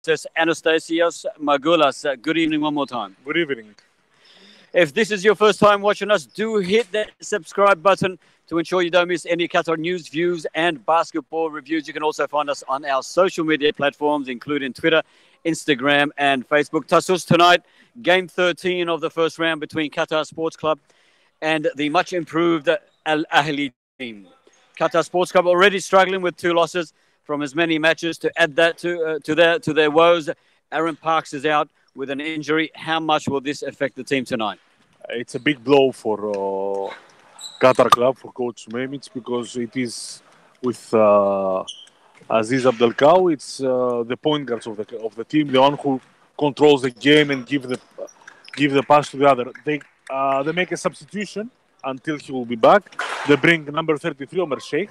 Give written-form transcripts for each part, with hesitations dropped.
Kostas Anastasios Magoulas. Good evening one more time. Good evening. If this is your first time watching us, do hit that subscribe button to ensure you don't miss any Qatar news, views, and basketball reviews. You can also find us on our social media platforms, including Twitter, Instagram, and Facebook. Tassos, tonight, game 13 of the first round between Qatar Sports Club and the much improved Ahli team. Qatar Sports Club already struggling with 2 losses from as many matches. To add that to their woes, Aaron Parks is out with an injury. How much will this affect the team tonight? It's a big blow for Qatar club, for Coach Mehmet, because it is with Aziz Abdelkaou. It's the point guards of the team, the one who controls the game and give the pass to the other. They make a substitution until he will be back. They bring number 33 Omar Sheikh,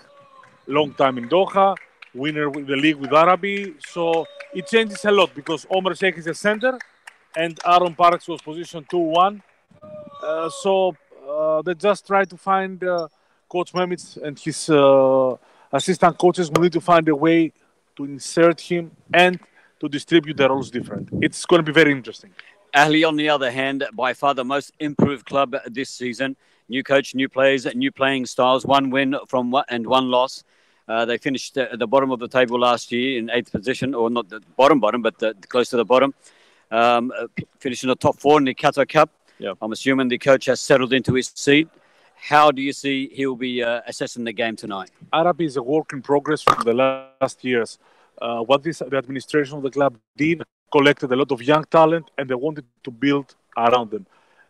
long time in Doha, winner with the league with Arabi. So it changes a lot because Omar Sheikh is a center and Aaron Parks was positioned 2-1. So they just try to find Coach Mehmet and his assistant coaches will need to find a way to insert him and to distribute the roles different. It's going to be very interesting. Ahli, on the other hand, by far the most improved club this season. New coach, new players, new playing styles. 1 win and 1 loss. They finished at the bottom of the table last year in 8th position, or not the bottom, but close to the bottom. Finished in the top 4 in the Qatar Cup. Yeah. I'm assuming the coach has settled into his seat. How do you see he'll be assessing the game tonight? Arabi is a work in progress from the last years. What the administration of the club did, collected a lot of young talent, and they wanted to build around them.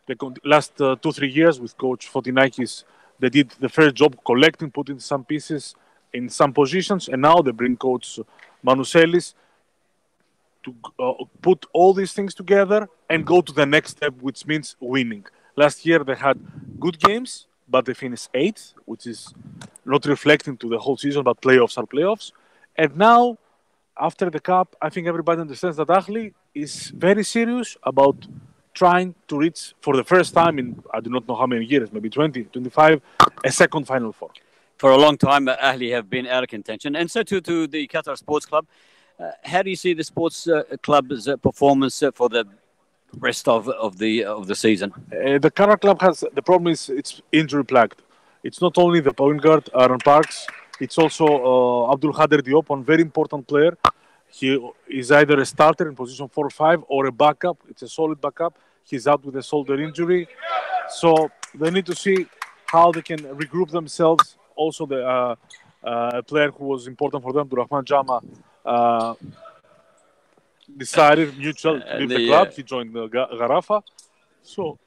The last 2-3 years with Coach Fotinakis, they did the first job collecting, putting some pieces in some positions, and now they bring Coach Manouselis to put all these things together and go to the next step, which means winning. Last year they had good games, but they finished 8th, which is not reflecting to the whole season, but playoffs are playoffs. And now, after the Cup, I think everybody understands that Ahli is very serious about trying to reach, for the first time in, I do not know how many years, maybe 20, 25, a second Final Four. For a long time, Ahli have been out of contention, and so too to the Qatar Sports Club. How do you see the sports club's performance for the rest of the season? The Qatar club has the problem is it's injury plagued. It's not only the point guard Aaron Parks. It's also Abdul Khader Diop, one very important player. He is either a starter in position 4 or 5 or a backup. It's a solid backup. He's out with a shoulder injury, so they need to see how they can regroup themselves. Also, the player who was important for them, Abdurrahman Jama, decided mutual to leave the club. He joined Garafa. So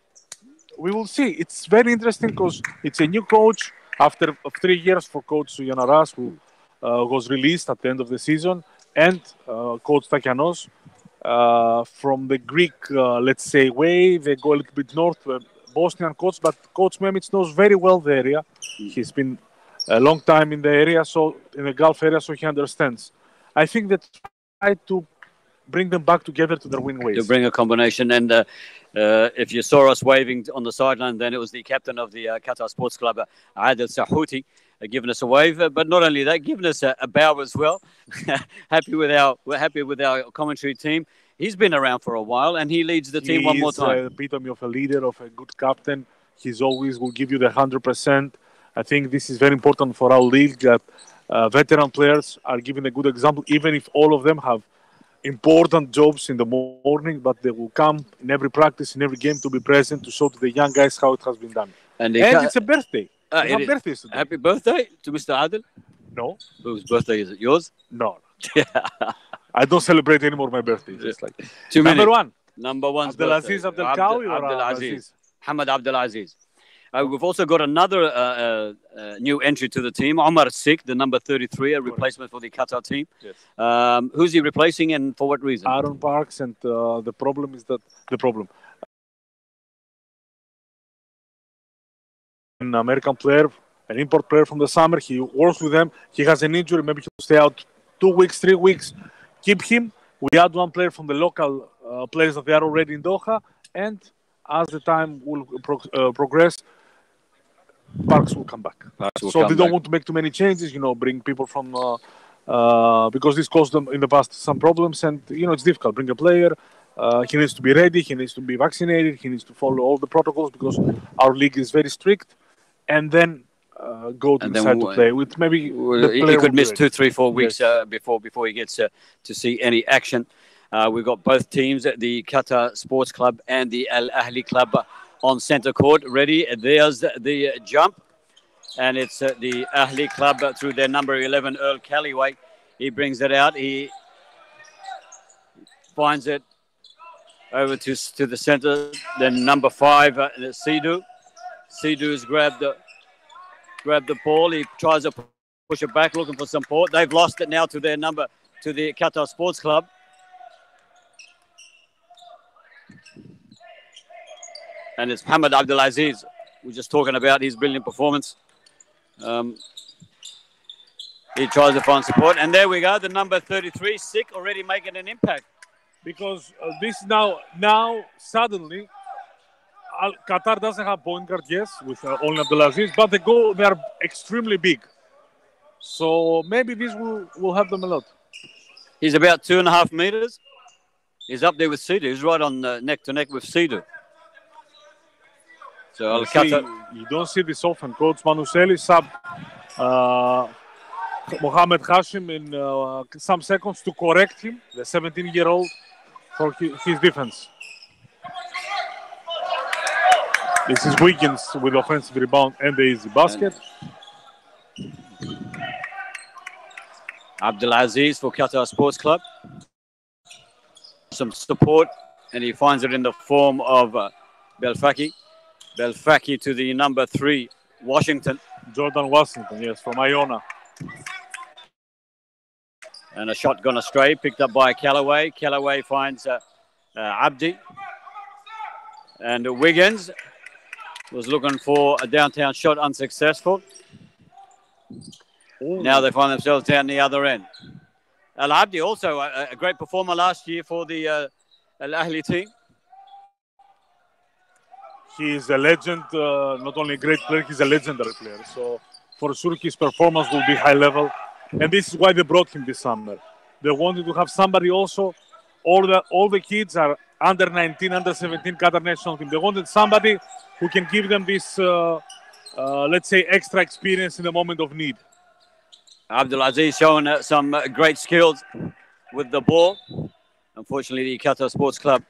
we will see. It's very interesting because it's a new coach after 3 years for Coach Yanaras, who was released at the end of the season, and Coach Takianos. From the Greek, let's say, way, they go a little bit north, Bosnian coach, but Coach Mehmet knows very well the area. He's been a long time in the area, so in the Gulf area, so he understands. I think that try to bring them back together to their win ways. To bring a combination, and if you saw us waving on the sideline, then it was the captain of the Qatar Sports Club, Adel Sahouti, giving us a wave. But not only that, giving us a bow as well. We're happy with our commentary team. He's been around for a while, and he leads the team one more time. He's the epitome of a leader, of a good captain. He's always will give you the 100%. I think this is very important for our league, that veteran players are giving a good example, even if all of them have important jobs in the morning, but they will come in every practice, in every game, to be present, to show to the young guys how it has been done. And it's a birthday. Birthdays today. Happy birthday to Mr. Adel. No. Whose birthday is it? Yours? No. I don't celebrate anymore my birthday. Just like too many. Number one. Abdelaziz Abdelkawi or Abdelaziz? Hamad Abdelaziz. We've also got another new entry to the team, Omar Sik, the number 33, a replacement for the Qatar team. Yes. Who's he replacing and for what reason? Aaron Parks, and the problem is that an American player, an import player from the summer, he works with them. He has an injury, maybe he'll stay out 2 weeks, 3 weeks. Keep him. We add one player from the local players that they are already in Doha, and as the time will progress, Parks will come back. They don't want to make too many changes, bring people from because this caused them in the past some problems, and it's difficult. Bring a player, he needs to be ready, he needs to be vaccinated, he needs to follow all the protocols because our league is very strict, and then go to decide to play with maybe he could miss 2, 3, 4 weeks before he gets to see any action. We've got both teams, the Qatar Sports Club and the Ahli Club, on centre court ready. There's the jump, and it's the Ahli Club through their number 11, Earl Callaway. He brings it out. He finds it over to the centre. Then number 5, Sidhu. Sidhu's grabbed the ball. He tries to push it back, looking for some support. They've lost it now to the Qatar Sports Club. And it's Mohammed Abdulaziz. We're just talking about his brilliant performance. He tries to find support. And there we go, the number 33, Sik, already making an impact. Because this now suddenly, Qatar doesn't have point guard, yes, with only Abdulaziz, but they are extremely big. So maybe this will help them a lot. He's about 2.5 meters. He's up there with Sidhu. He's right on neck to neck with Sidhu. So you don't see this often. Coach Manuseli sub Mohammed Hashim in some seconds to correct him, the 17-year-old, for his defense. This is Wiggins with offensive rebound and the easy basket. Abdulaziz for Qatar Sports Club. Some support, and he finds it in the form of Belfaki. Belfaki to the number 3, Washington. Jordan Washington, yes, from Iona. And a shot gone astray, picked up by Callaway. Callaway finds Abdi. And Wiggins was looking for a downtown shot, unsuccessful. Ooh. Now they find themselves down the other end. Al Abdi also a great performer last year for the Al Ahli team. He is a legend, not only a great player, he's a legendary player. So for sure his performance will be high level. And this is why they brought him this summer. They wanted to have somebody also, all the kids are under 19, under 17 Qatar national team. They wanted somebody who can give them this, let's say, extra experience in the moment of need. Abdulaziz showing some great skills with the ball. Unfortunately, the Qatar Sports Club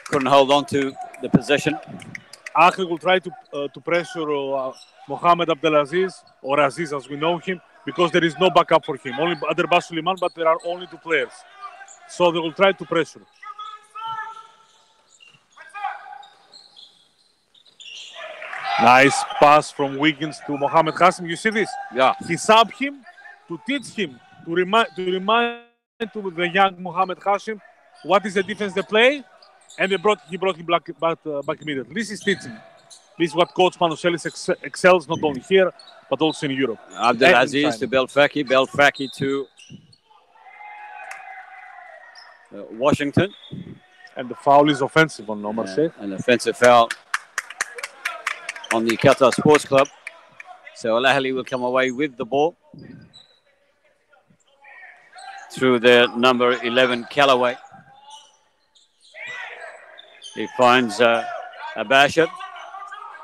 couldn't hold on to the possession. Ahli will try to pressure Mohammed Abdulaziz, or Aziz as we know him, because there is no backup for him. Only Aderbas Suleiman, but there are only 2 players. So they will try to pressure. Nice pass from Wiggins to Mohammed Hashim. You see this? Yeah. He subbed him to teach him, to remind to the young Mohammed Hashim what is the defense they play, and he brought him back immediately. This is teaching. This is what Coach Manuseli excels not only here, but also in Europe. Abdulaziz to Belfaki. Belfaki to Washington. And the foul is offensive on Omar Sheikh. An offensive foul on the Qatar Sports Club. So Al Ahli will come away with the ball through their number 11, Callaway. He finds Abashir.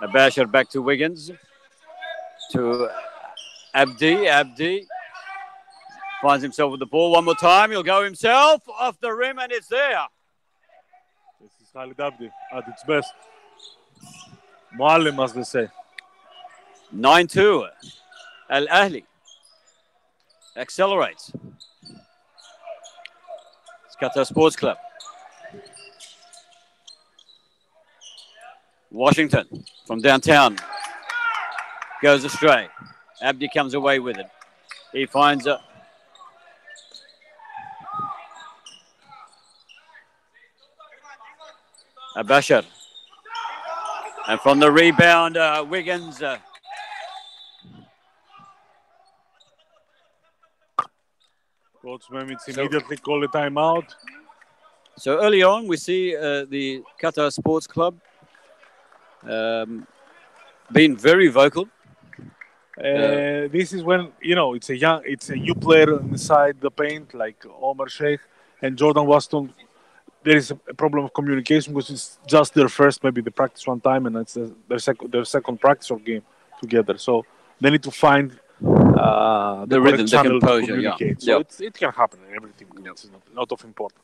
Abashir back to Wiggins. To Abdi. Abdi finds himself with the ball one more time. He'll go himself off the rim, and it's there. This is Khalid Abdi at its best. Muallim, as they say. 9-2. Al Ahli accelerates. It's Qatar Sports Club. Washington from downtown goes astray. Abdi comes away with it. He finds Abashir. And from the rebound, Wiggins. Coach Mehmet immediately call a timeout. So early on, we see the Qatar Sports Club being very vocal, This is when it's a new player inside the paint like Omar Sheikh and Jordan Waston. There is a problem of communication because it's just their first, maybe they practice one time and it's their second practice or game together. So they need to find the rhythm, the composure. To communicate. Yeah. So it can happen in everything. Yeah. It's not of importance.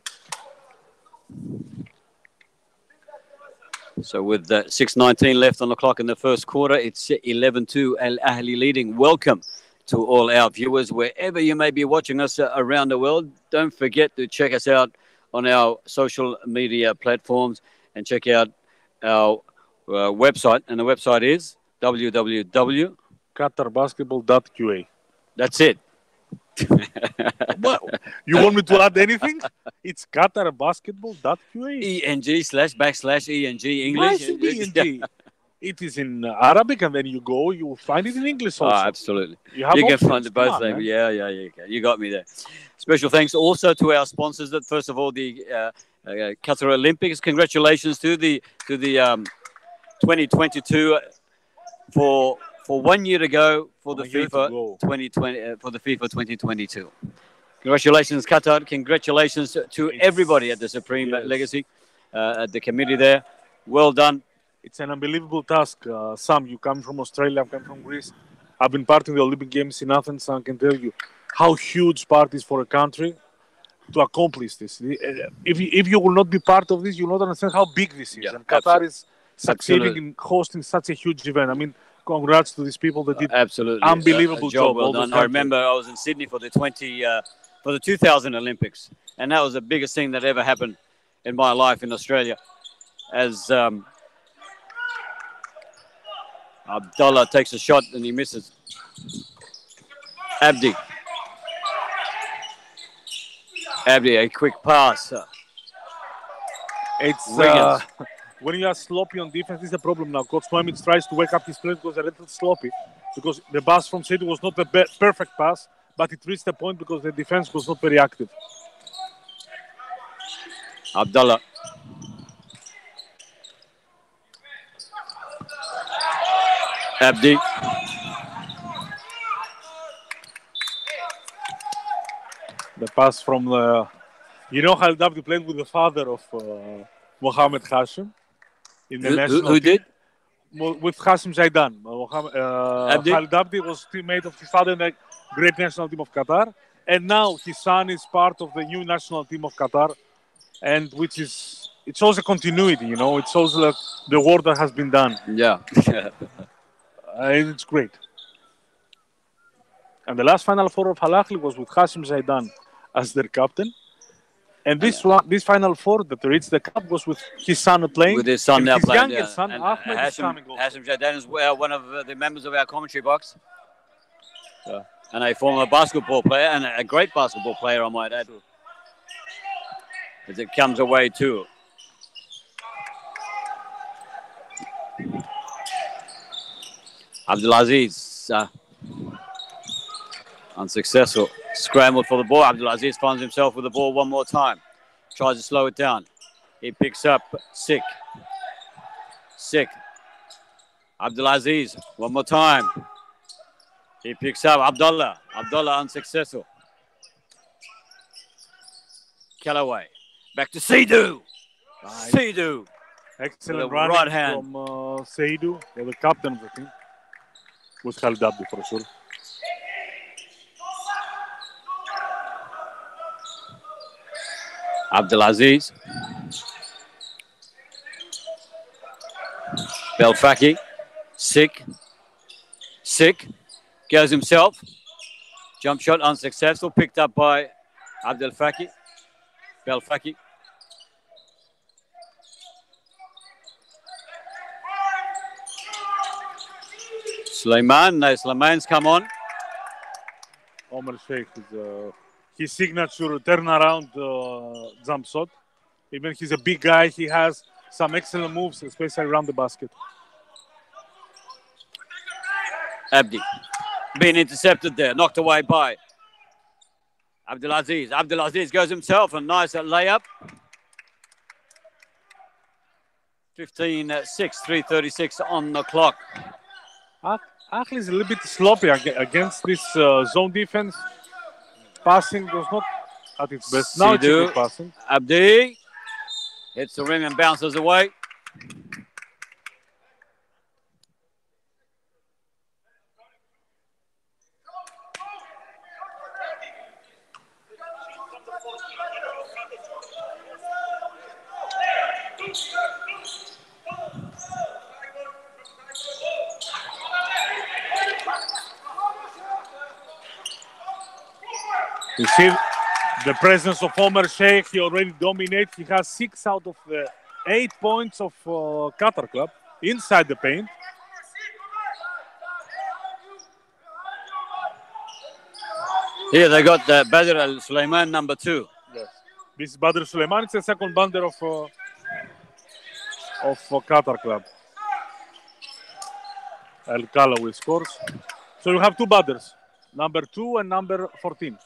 So with 6:19 left on the clock in the first quarter, it's 11-2 Ahli leading. Welcome to all our viewers, wherever you may be watching us around the world. Don't forget to check us out on our social media platforms and check out our website. And the website is qatarbasketball.qa. That's it. What? You want me to add anything? It's qatarbasketball.qa. ENG//ENG English. ENG. It is in Arabic, and then you will find it in English also. Oh, absolutely. You can find it both languages. Yeah, you can. You got me there. Special thanks also to our sponsors. First of all, the Qatar Olympics. Congratulations to the 2022 for 1 year to go for the FIFA 2020 for the FIFA 2022. Congratulations, Qatar. Congratulations to everybody at the Supreme Legacy, at the committee there. Well done. It's an unbelievable task. Sam, you come from Australia, I come from Greece. I've been part of the Olympic Games in Athens, and I can tell you how huge part is for a country to accomplish this. If you will not be part of this, you will not understand how big this is. And Qatar is succeeding in hosting such a huge event. I mean, congrats to these people that did unbelievable job. Well done. I remember I was in Sydney for the 2000 Olympics, and that was the biggest thing that ever happened in my life in Australia. As Abdullah takes a shot and he misses. Abdi, a quick pass. It's when you are sloppy on defense, this is a problem now. Coach Mohamed tries to wake up his players because they're a little sloppy, because the pass from City was not the perfect pass, but it reached a point because the defense was not very active. Abdullah. Abdi. The pass from the... Khalid Abdi played with the father of Mohamed Hashim in the national Who team. did? With Hashim Zaidan. Khalid Abdi was teammate of his father in the great national team of Qatar. And now his son is part of the new national team of Qatar. And it shows a continuity, It shows the work that has been done. Yeah. It's great. And the last Final Four of Ahli was with Hashim Zaidan as their captain. And this Final Four that reached the cup was with his son playing. With his son now playing. His youngest son, Ahmed, is coming over. Hashim Zaidan is one of the members of our commentary box. Yeah. And a former basketball player, and a great basketball player, I might add. As it comes away too. Abdulaziz, unsuccessful. Scrambled for the ball. Abdulaziz finds himself with the ball one more time. Tries to slow it down. He picks up Sick. Abdulaziz, one more time. He picks up Abdullah. Unsuccessful. Callaway. Back to Seydou. Seydou. Excellent running right hand from Seydou, the captain of the team. Was Khalid Abdi for sure. Abdulaziz. Belfaki. Sick. Goes himself. Jump shot unsuccessful. Picked up by Abdelfaki. Belfaki. Sulaiman's come on. Omar Sheikh is his signature turnaround jump shot. Even he's a big guy, he has some excellent moves, especially around the basket. Abdi being intercepted there, knocked away by Abdulaziz. Abdulaziz goes himself, a nice layup. 15-6, 3:36 on the clock. Ahli is a little bit sloppy against this zone defense. Passing was not at its best. Now it's a good passing. Abdi hits the rim and bounces away. You see the presence of Omer Sheikh. He already dominates. He has 6 out of the 8 points of Qatar club inside the paint. Here they got Badr Al Sulaiman, number 2. Yes. This is Badr Sulaiman. It's the second bander of Qatar club. Al Kalawi scores. So you have 2 batters, number 2 and number 14.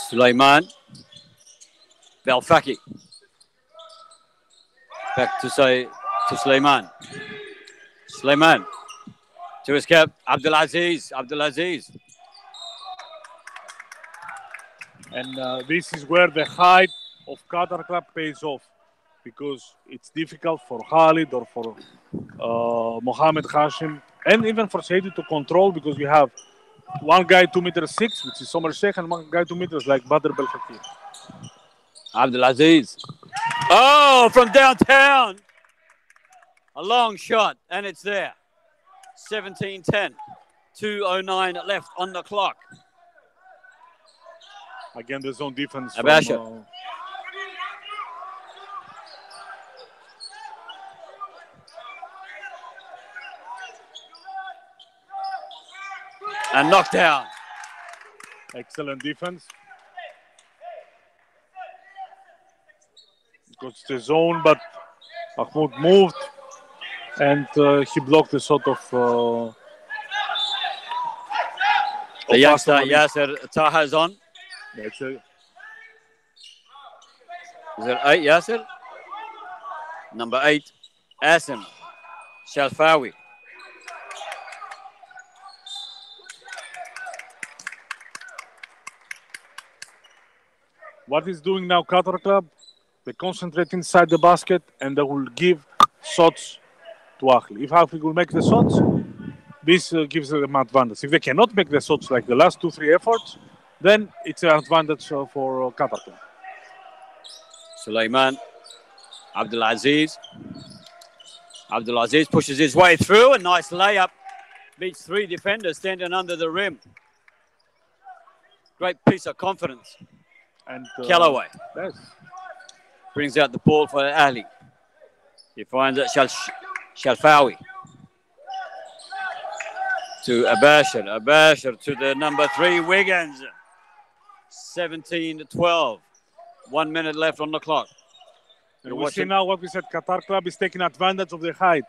Sulaiman. Belfaki. Back to Sulaiman. Sulaiman. To his cap. Abdulaziz. And this is where the height of Qatar club pays off, because it's difficult for Khalid or for Mohammed Hashim and even for Saidi to control, because you have one guy 2 meters 6, which is Omer Sheikh, and one guy 2 meters like Badr Belfakir. Abdulaziz. Oh, from downtown. A long shot, and it's there. 17-10. 2:09 left on the clock. Again, the zone defense. Abasha. And knocked down. Excellent defense. Because it's the zone, but Mahmoud moved and he blocked the shot of the youngster Yasser Taha's on. That's Is it 8 Yasser? Number 8, Asim Shalfawi. What is doing now Qatar club? They concentrate inside the basket and they will give shots to Ahli. If Ahli will make the shots, this gives them advantage. If they cannot make the shots like the last 2-3 efforts, then it's an advantage for Qatar club. Sulaiman, Abdulaziz pushes his way through. A nice layup. Beats 3 defenders standing under the rim. Great piece of confidence. And Callaway. Yes. Brings out the ball for Ahli. He finds it Shalfawi. To Abashir to the number 3, Wiggins. 17-12. 1 minute left on the clock. And we see now what we said, Qatar club is taking advantage of the height.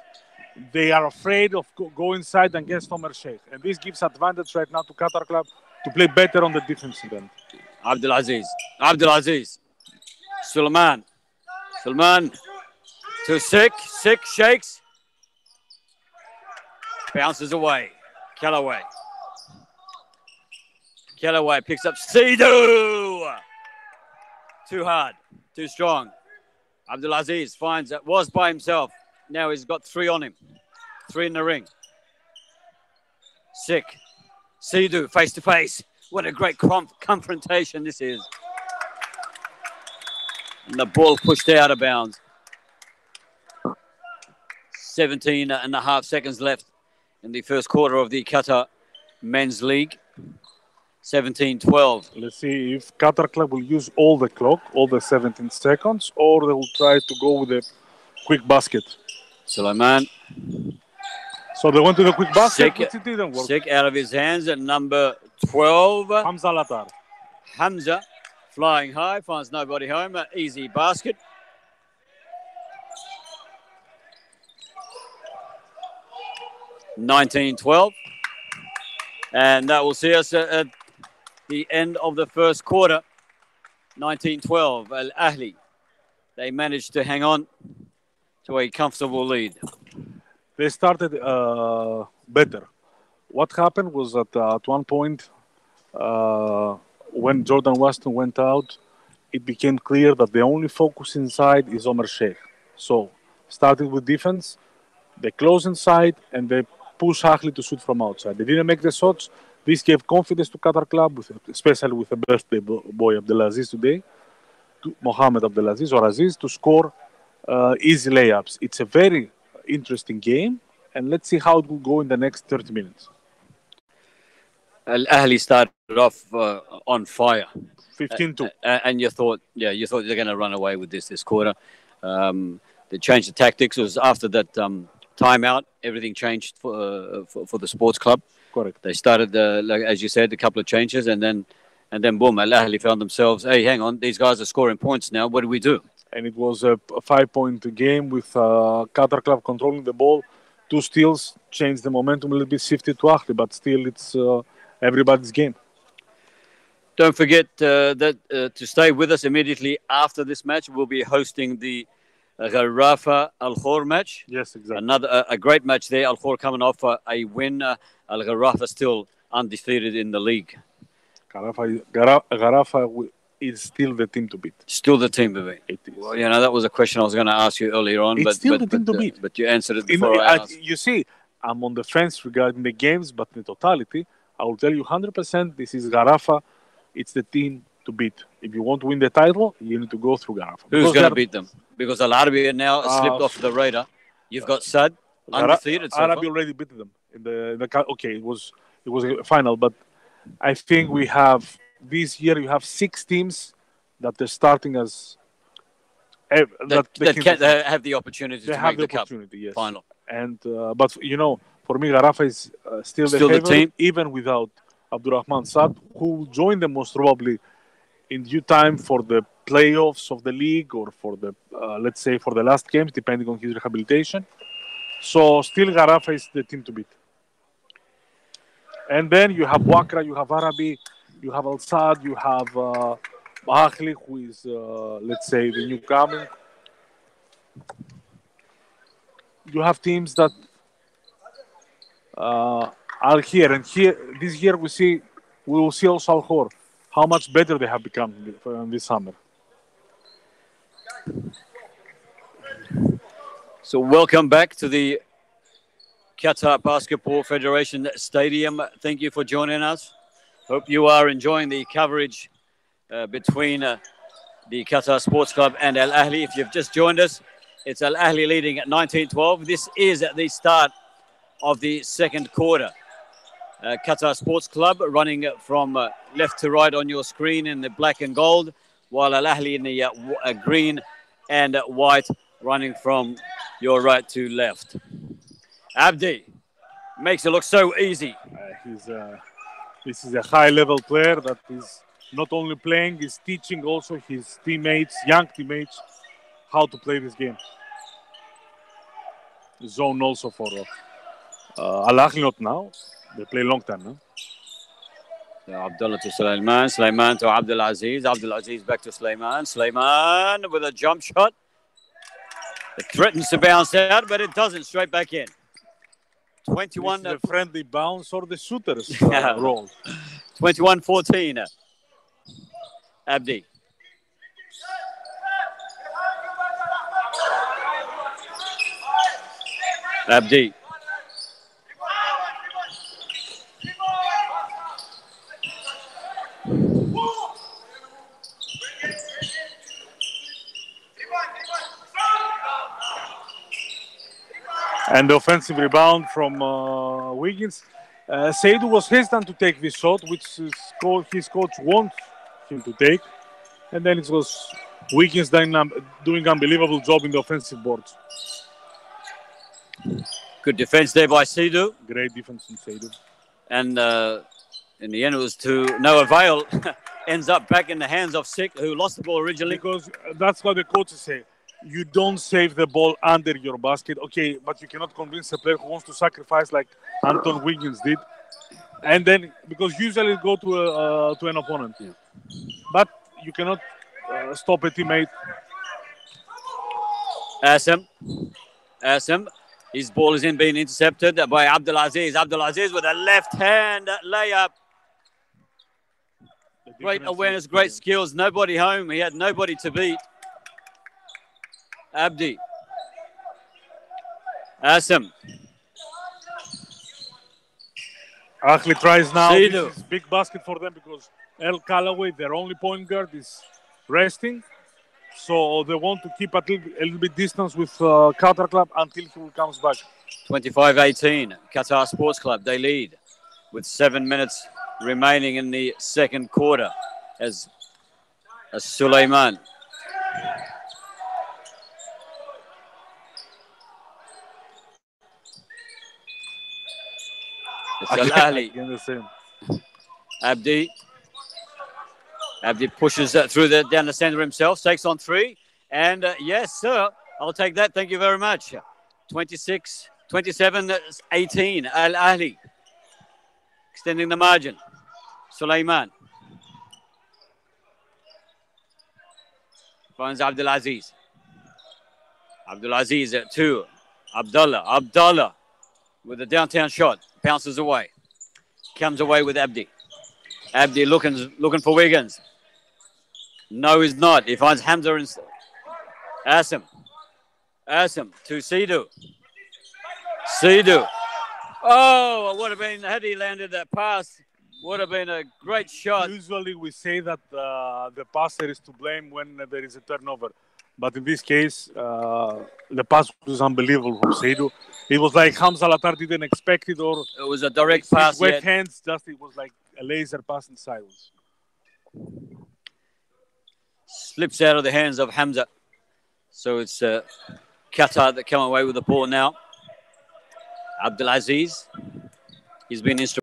They are afraid of go inside against Omer Sheikh. And this gives advantage right now to Qatar club to play better on the defensive end. Abdulaziz. Sulaiman to Sik shakes. Bounces away. Callaway picks up Sidhu. Too hard, too strong. Abdulaziz finds it, was by himself. Now he's got 3 on him. 3 in the ring. Sik. Sidhu face to face. What a great confrontation this is. And the ball pushed out of bounds. 17 and a half seconds left in the first quarter of the Qatar Men's League. 17-12. Let's see if Qatar club will use all the clock, all the 17 seconds, or they will try to go with a quick basket. Sulaiman. So they went to the quick basket, but it didn't work. Sick out of his hands at number 12. Hamza Latar. Hamza flying high, finds nobody home. An easy basket. (19-12), and that will see us at the end of the first quarter. 19-12, Ahli. They managed to hang on to a comfortable lead. They started better. What happened was that at one point, when Jordan Waston went out, it became clear that the only focus inside is Omar Sheikh. So, starting with defense, they close inside and they push Ahli to shoot from outside. They didn't make the shots. This gave confidence to Qatar Club, especially with the birthday boy Abdelaziz today, to Mohamed Abdelaziz or Aziz, to score easy layups. It's a very interesting game, and let's see how it will go in the next 30 minutes. Ahli started off on fire. 15-2. And you thought they're going to run away with this quarter. They changed the tactics. It was after that timeout, everything changed for the sports club. Correct. They started, like, as you said, a couple of changes, and then boom, Al Ahli found themselves, hey, hang on, these guys are scoring points now. What do we do? And it was a 5-point game with Qatar Club controlling the ball. 2 steals, changed the momentum a little bit, shifted to Ahli, but still it's everybody's game. Don't forget that to stay with us immediately after this match, we'll be hosting the Gharafa Al Khor match. Yes, exactly. Another a great match there. Al Khor coming off a win. Al Gharafa still undefeated in the league. Gharafa is still the team to beat. Still the team to beat. It is. Well, that was a question I was going to ask you earlier on. It's still the team to beat. But you answered it before I asked. You see, I'm on the fence regarding the games, but in totality, I will tell you 100% this is Gharafa. It's the team to beat. If you want to win the title, you need to go through Gharafa. Who's going to beat them? Because Al Arabi now slipped off the radar. You've got Sad, undefeated. Arabi already beat them in the okay. It was a final, but I think we have this year. You have 6 teams that are starting as that have the opportunity to make the cup yes. final. And but for me, Gharafa is still the team, even without Abdurrahman Saad, who will join them most probably in due time for the playoffs of the league or for the, let's say, for the last games, depending on his rehabilitation. So still Gharafa is the team to beat. And then you have Wakra, you have Arabi, you have Al Saad, you have Ahli, who is, let's say, the newcomer. You have teams that are here, and this year we will see also Al Khor, how much better they have become this summer. So welcome back to the Qatar Basketball Federation Stadium. Thank you for joining us. Hope you are enjoying the coverage between the Qatar Sports Club and Al Ahli. If you've just joined us, it's Al Ahli leading at 19-12. This is at the start of the second quarter. Qatar Sports Club running from left to right on your screen in the black and gold, while Al Ahli in the green and white running from your right to left. Abdi makes it look so easy. This is a high-level player that is not only playing, he's teaching also his teammates, young teammates, how to play this game. Zone also for Al Ahli, not now. They play long time, no? So Abdullah to Sulaiman, Sulaiman to Abdul Aziz, Abdul Aziz back to Sulaiman, Sulaiman with a jump shot. It threatens to bounce out, but it doesn't. Straight back in. 21. The friendly bounce or the shooter's role. 21-14. Abdi. Abdi. And the offensive rebound from Wiggins. Seydou was hesitant to take this shot, which his coach wants him to take. And then it was Wiggins doing unbelievable job in the offensive boards. Good defense there by Seydou. Great defense from Seydou. And in the end, it was to no avail. Ends up back in the hands of Sik, who lost the ball originally. Because that's what the coaches say. You don't save the ball under your basket. Okay, but you cannot convince a player who wants to sacrifice like Anton Wiggins did and then because usually it go to an opponent, but you cannot stop a teammate. Asim. His ball is being intercepted by Abdulaziz. Abdulaziz with a left hand layup. Great awareness, great skills. Nobody home. He had nobody to beat. Abdi. Asim. Ahli tries now. Sidu. This is big basket for them because El Callaway, their only point guard, is resting. So they want to keep a little bit distance with Qatar Club until he comes back. 25-18, Qatar Sports Club. They lead with 7 minutes remaining in the second quarter as Suleiman. It's Ahli. Abdi pushes through down the center himself, takes on three. And yes, sir, I'll take that. Thank you very much. 27-18, Ahli. Extending the margin. Suleiman. Finds Abdulaziz. Abdulaziz at two. Abdullah with a downtown shot. Bounces away. Comes away with Abdi. Abdi looking for Wiggins. No, he's not. He finds Hamza and Asim to Sidu. Oh, it would have been, had he landed that pass, would have been a great shot. Usually we say that the passer is to blame when there is a turnover. But in this case, the pass was unbelievable from Sidu. It was like Hamza Latar didn't expect it, or it was a direct pass. Wet hands, it was like a laser pass in silence. Slips out of the hands of Hamza. So it's Qatar that come away with the ball now. Abdulaziz, he's been instrumental.